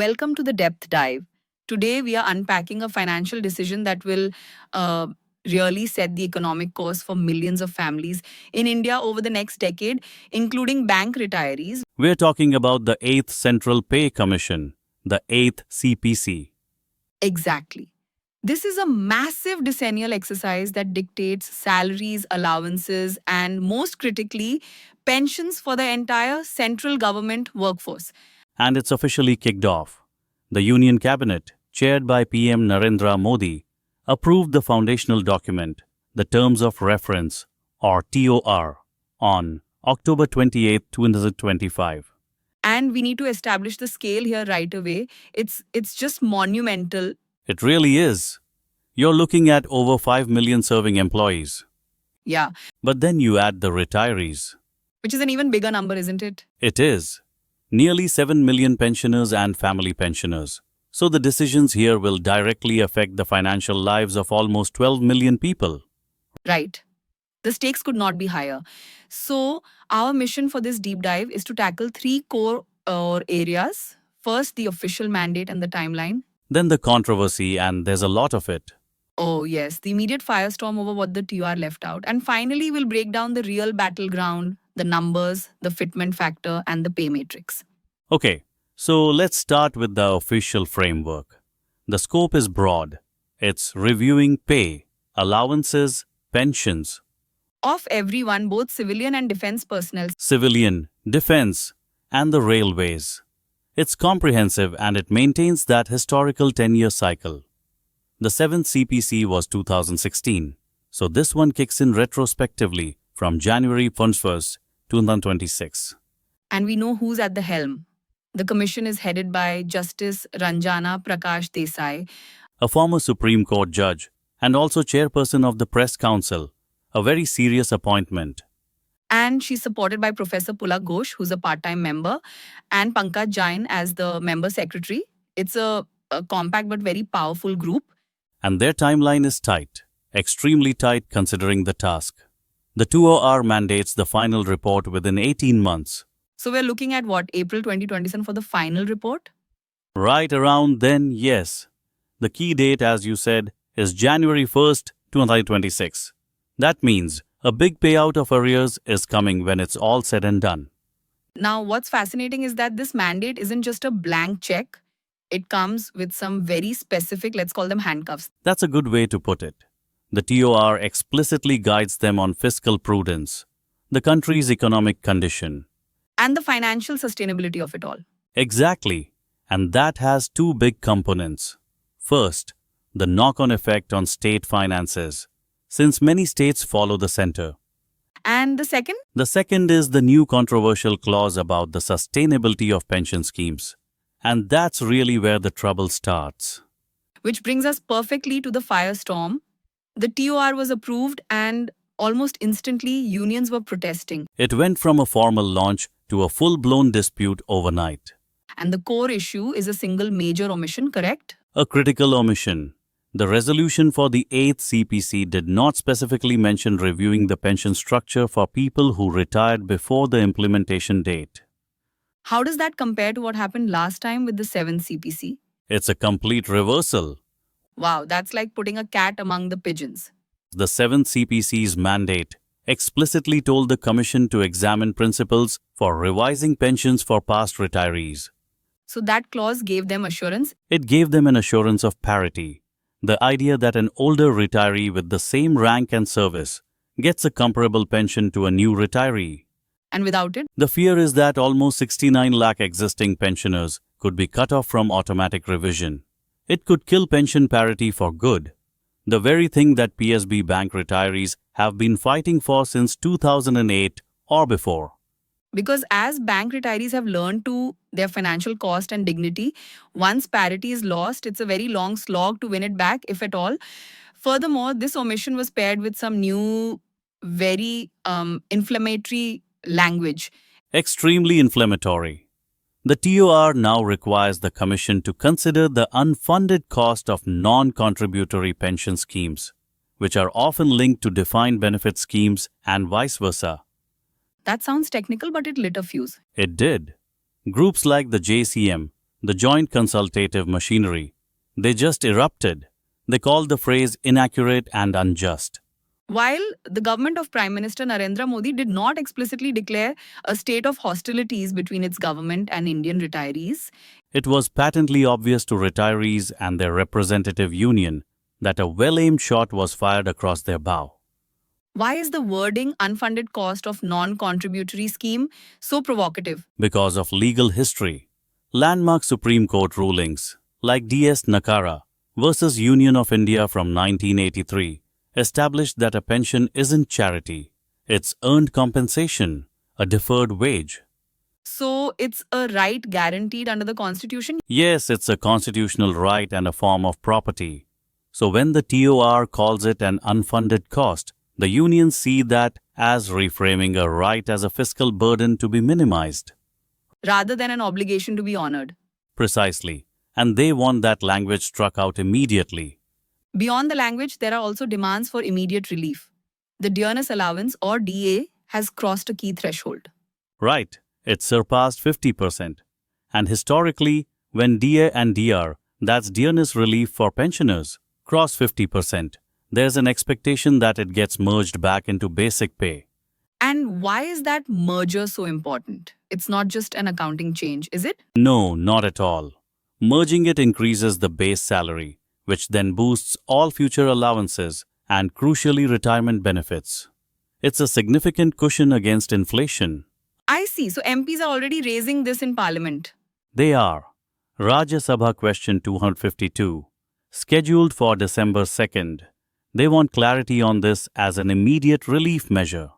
Welcome to the depth dive. Today, we are unpacking a financial decision that will uh, really set the economic course for millions of families in India over the next decade, including bank retirees. We're talking about the 8th Central Pay Commission, the 8th CPC. Exactly. This is a massive decennial exercise that dictates salaries, allowances, and most critically, pensions for the entire central government workforce. And it's officially kicked off. The Union Cabinet, chaired by PM Narendra Modi, approved the foundational document, the Terms of Reference, or ToR, on October 28, 2025. And we need to establish the scale here right away. It's just monumental. It really is. You're looking at over 5 million serving employees. Yeah, But then you add the retirees. which is an even bigger number, isn't it? It is. Nearly 7 million pensioners and family pensioners. So the decisions here will directly affect the financial lives of almost 12 million people. Right. The stakes could not be higher. So, our mission for this deep dive is to tackle three core areas. First, the official mandate and the timeline. Then the controversy, and there's a lot of it. Oh, yes, the immediate firestorm over what the TR left out. And finally, we'll break down the real battleground, the numbers, the fitment factor, and the pay matrix. Okay, so let's start with the official framework. The scope is broad. It's reviewing pay, allowances, pensions, Of everyone, both civilian and defense personnel. civilian, defense, and the railways. It's comprehensive and it maintains that historical 10-year cycle. The 7th CPC was 2016, so this one kicks in retrospectively from January 1st, 2026. And we know who's at the helm. The commission is headed by Justice Ranjana Prakash Desai. A former Supreme Court judge and also chairperson of the Press Council, a very serious appointment. And she's supported by Professor Pulak Ghosh, who's a part-time member, and Pankaj Jain as the member secretary. It's a compact but very powerful group. And their timeline is tight, extremely tight considering the task. The ToR mandates the final report within 18 months. So we're looking at what, April 2027 for the final report? Right around then, yes. The key date, as you said, is January 1st, 2026. That means a big payout of arrears is coming when it's all said and done. Now, what's fascinating is that this mandate isn't just a blank check. It comes with some very specific, let's call them handcuffs. That's a good way to put it. The ToR explicitly guides them on fiscal prudence, the country's economic condition. And the financial sustainability of it all. Exactly. And that has two big components. First, the knock-on effect on state finances, since many states follow the center. And the second? The second is the new controversial clause about the sustainability of pension schemes. And that's really where the trouble starts. Which brings us perfectly to the firestorm. The ToR was approved and almost instantly unions were protesting. It went from a formal launch to a full-blown dispute overnight. And the core issue is a single major omission, correct? A critical omission. The resolution for the 8th CPC did not specifically mention reviewing the pension structure for people who retired before the implementation date. How does that compare to what happened last time with the 7th CPC? It's a complete reversal. Wow, that's like putting a cat among the pigeons. The 7th CPC's mandate explicitly told the Commission to examine principles for revising pensions for past retirees. So that clause gave them assurance. It gave them an assurance of parity, the idea that an older retiree with the same rank and service gets a comparable pension to a new retiree. And without it, The fear is that almost 69 lakh existing pensioners could be cut off from automatic revision. It could kill pension parity for good. The very thing that PSB bank retirees have been fighting for since 2008 or before. because as bank retirees have learned to their financial cost and dignity, once parity is lost, it's a very long slog to win it back, if at all. Furthermore, this omission was paired with some new, very inflammatory language. Extremely inflammatory. The ToR now requires the Commission to consider the unfunded cost of non-contributory pension schemes, which are often linked to defined benefit schemes and vice versa. That sounds technical, but it lit a fuse. It did. Groups like the JCM, the joint consultative machinery. They just erupted. They called the phrase inaccurate and unjust. While the government of Prime Minister Narendra Modi did not explicitly declare a state of hostilities between its government and Indian retirees, It was patently obvious to retirees and their representative union that a well-aimed shot was fired across their bow. why is the wording unfunded cost of non-contributory scheme so provocative? Because of legal history, landmark Supreme Court rulings like DS Nakara versus Union of India from 1983 established that a pension isn't charity, it's earned compensation, a deferred wage. So it's a right guaranteed under the Constitution? Yes, it's a constitutional right and a form of property. So when the ToR calls it an unfunded cost, the unions see that as reframing a right as a fiscal burden to be minimized. Rather than an obligation to be honored. Precisely. And they want that language struck out immediately. Beyond the language, there are also demands for immediate relief. The dearness allowance or DA has crossed a key threshold. Right. It surpassed 50%. And historically, when DA and DR, that's dearness relief for pensioners, cross 50%, there's an expectation that it gets merged back into basic pay. And why is that merger so important? It's not just an accounting change, is it? No, not at all. Merging it increases the base salary, which then boosts all future allowances and crucially retirement benefits. It's a significant cushion against inflation. I see. So MPs are already raising this in Parliament. They are. Rajya Sabha Question 252, scheduled for December 2nd. They want clarity on this as an immediate relief measure.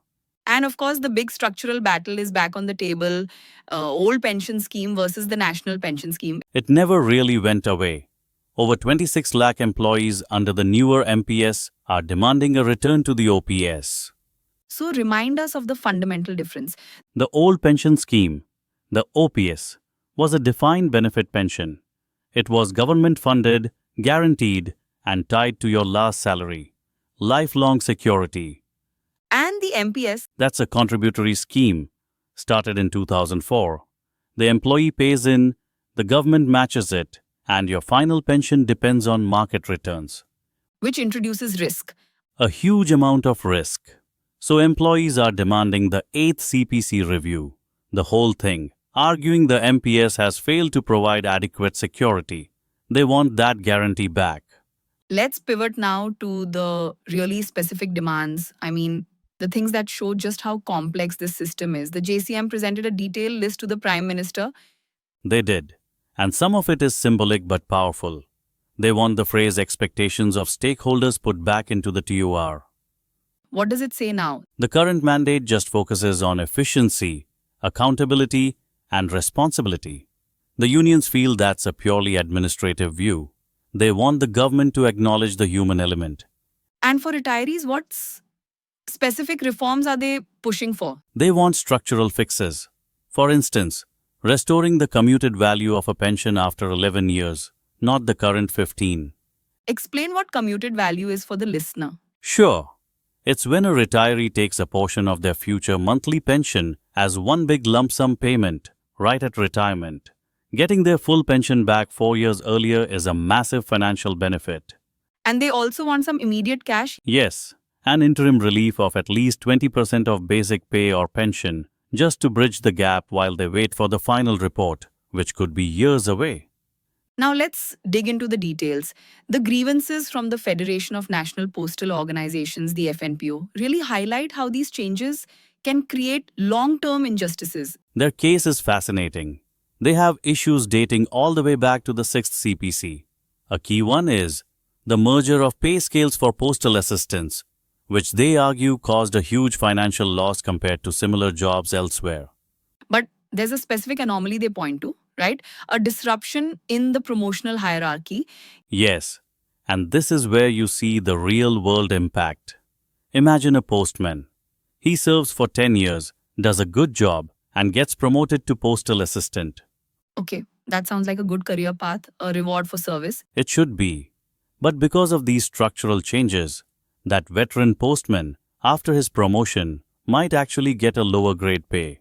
And of course, the big structural battle is back on the table, old pension scheme versus the national pension scheme. It never really went away. Over 26 lakh employees under the newer MPS are demanding a return to the OPS. So remind us of the fundamental difference. The old pension scheme, the OPS, was a defined benefit pension. It was government funded, guaranteed, and tied to your last salary. Lifelong security. And the MPS, That's a contributory scheme, started in 2004. The employee pays in, the government matches it, and your final pension depends on market returns. which introduces risk. A huge amount of risk. So employees are demanding the 8th CPC review, the whole thing, arguing the MPS has failed to provide adequate security. They want that guarantee back. Let's pivot now to the really specific demands. I mean, the things that show just how complex this system is. The JCM presented a detailed list to the Prime Minister. They did. And some of it is symbolic but powerful. They want the phrase expectations of stakeholders put back into the ToR. What does it say now? The current mandate just focuses on efficiency, accountability, and responsibility. The unions feel that's a purely administrative view. They want the government to acknowledge the human element. And for retirees, what specific reforms are they pushing for? They want structural fixes. For instance, restoring the commuted value of a pension after 11 years, not the current 15. Explain what commuted value is for the listener. Sure. It's when a retiree takes a portion of their future monthly pension as one big lump sum payment right at retirement. Getting their full pension back 4 years earlier is a massive financial benefit. And they also want some immediate cash. Yes, an interim relief of at least 20% of basic pay or pension just to bridge the gap while they wait for the final report, which could be years away. Now let's dig into the details. The grievances from the Federation of National Postal Organizations, the FNPO, really highlight how these changes can create long-term injustices. Their case is fascinating. They have issues dating all the way back to the 6th CPC. A key one is the merger of pay scales for postal assistants, which they argue caused a huge financial loss compared to similar jobs elsewhere. But there's a specific anomaly they point to, right? A disruption in the promotional hierarchy. Yes, and this is where you see the real-world impact. Imagine a postman. He serves for 10 years, does a good job, and gets promoted to postal assistant. Okay, that sounds like a good career path, a reward for service. It should be. But because of these structural changes, that veteran postman, after his promotion, might actually get a lower grade pay.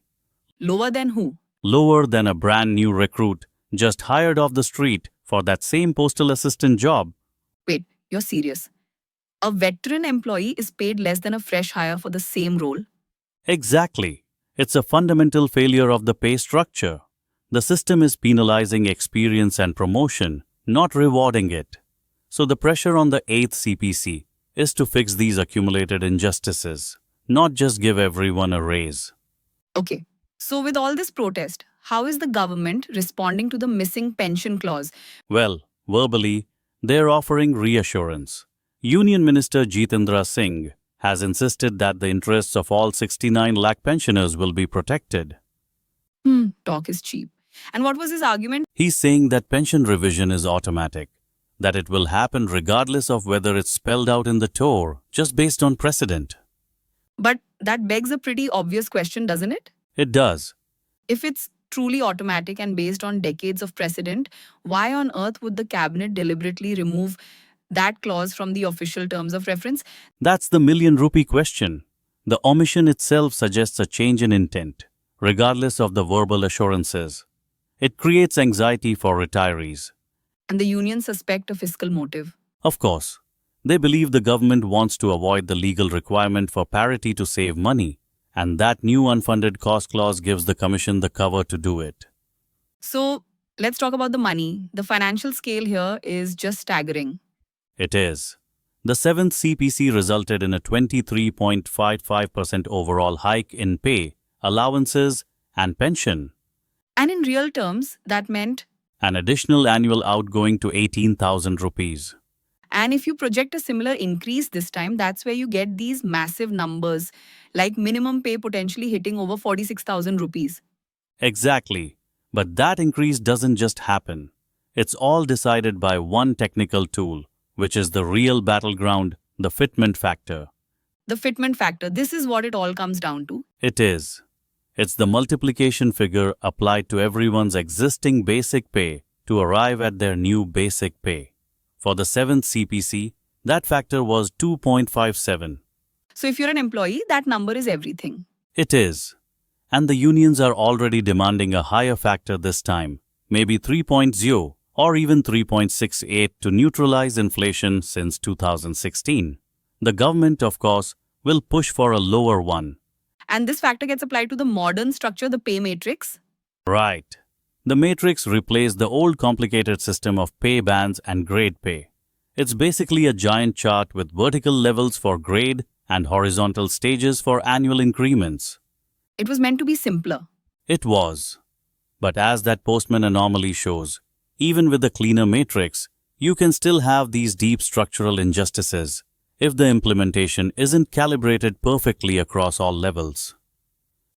Lower than who? Lower than a brand new recruit just hired off the street for that same postal assistant job. Wait, you're serious? A veteran employee is paid less than a fresh hire for the same role? Exactly. It's a fundamental failure of the pay structure. The system is penalizing experience and promotion, not rewarding it. So the pressure on the 8th CPC is to fix these accumulated injustices, not just give everyone a raise. Okay. So, with all this protest, how is the government responding to the missing pension clause? Well, verbally, they're offering reassurance. Union Minister Jitendra Singh has insisted that the interests of all 69 lakh pensioners will be protected. Talk is cheap. And what was his argument? He's saying that pension revision is automatic, that it will happen regardless of whether it's spelled out in the ToR, just based on precedent. But that begs a pretty obvious question, doesn't it? It does. If it's truly automatic and based on decades of precedent, why on earth would the cabinet deliberately remove that clause from the official terms of reference? That's the million-rupee question. The omission itself suggests a change in intent, regardless of the verbal assurances. It creates anxiety for retirees. And the unions suspect a fiscal motive. Of course, they believe the government wants to avoid the legal requirement for parity to save money, and that new unfunded cost clause gives the Commission the cover to do it. So let's talk about the money. The financial scale here is just staggering. It is. The 7th CPC resulted in a 23.55% overall hike in pay, allowances, and pension. And in real terms, that meant, An additional annual outgoing to 18,000 rupees. and if you project a similar increase this time, that's where you get these massive numbers, like minimum pay potentially hitting over 46,000 rupees. Exactly. But that increase doesn't just happen. It's all decided by one technical tool, which is the real battleground, the Fitment Factor. The fitment factor, this is what it all comes down to. It is. It's the multiplication figure applied to everyone's existing basic pay to arrive at their new basic pay. For the 7th CPC, that factor was 2.57. So if you're an employee, that number is everything. It is. And the unions are already demanding a higher factor this time, maybe 3.0 or even 3.68 to neutralize inflation since 2016. The government, of course, will push for a lower one. And this factor gets applied to the modern structure, the pay matrix. Right. The matrix replaced the old complicated system of pay bands and grade pay. It's basically a giant chart with vertical levels for grade and horizontal stages for annual increments. It was meant to be simpler. It was. But as that Postman anomaly shows, even with a cleaner matrix, you can still have these deep structural injustices if the implementation isn't calibrated perfectly across all levels.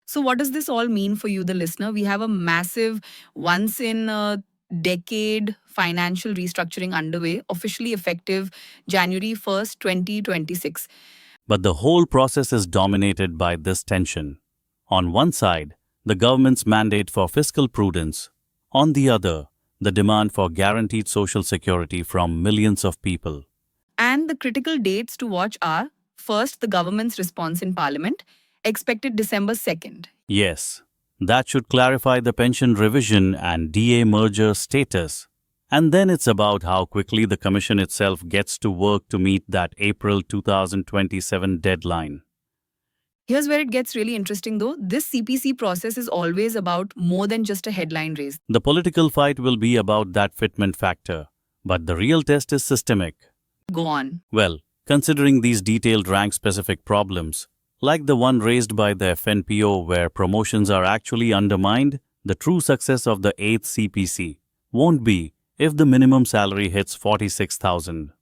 So what does this all mean for you, the listener? We have a massive once-in-a-decade financial restructuring underway, officially effective January 1st, 2026. But the whole process is dominated by this tension. On one side, the government's mandate for fiscal prudence. On the other, the demand for guaranteed social security from millions of people. And the critical dates to watch are, first, the government's response in Parliament, expected December 2nd. Yes, that should clarify the pension revision and DA merger status. And then it's about how quickly the Commission itself gets to work to meet that April 2027 deadline. Here's where it gets really interesting though. This CPC process is always about more than just a headline raise. The political fight will be about that fitment factor, but the real test is systemic. Go on. Well, considering these detailed rank-specific problems, like the one raised by the FNPO where promotions are actually undermined, the true success of the 8th CPC won't be if the minimum salary hits 46,000.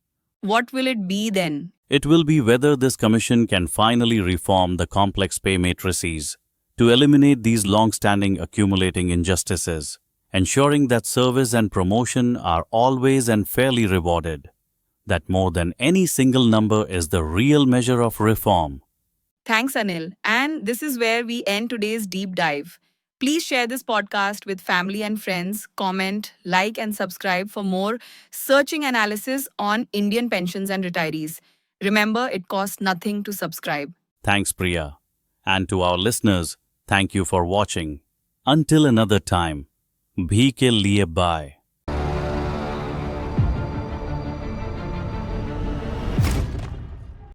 What will it be then? It will be whether this commission can finally reform the complex pay matrices to eliminate these long-standing accumulating injustices, ensuring that service and promotion are always and fairly rewarded. That more than any single number is the real measure of reform. Thanks, Anil. And this is where we end today's deep dive. Please share this podcast with family and friends, comment, like, and subscribe for more searching analysis on Indian pensions and retirees. Remember, it costs nothing to subscribe. Thanks, Priya. And to our listeners, thank you for watching. Until another time. भी के लिए by.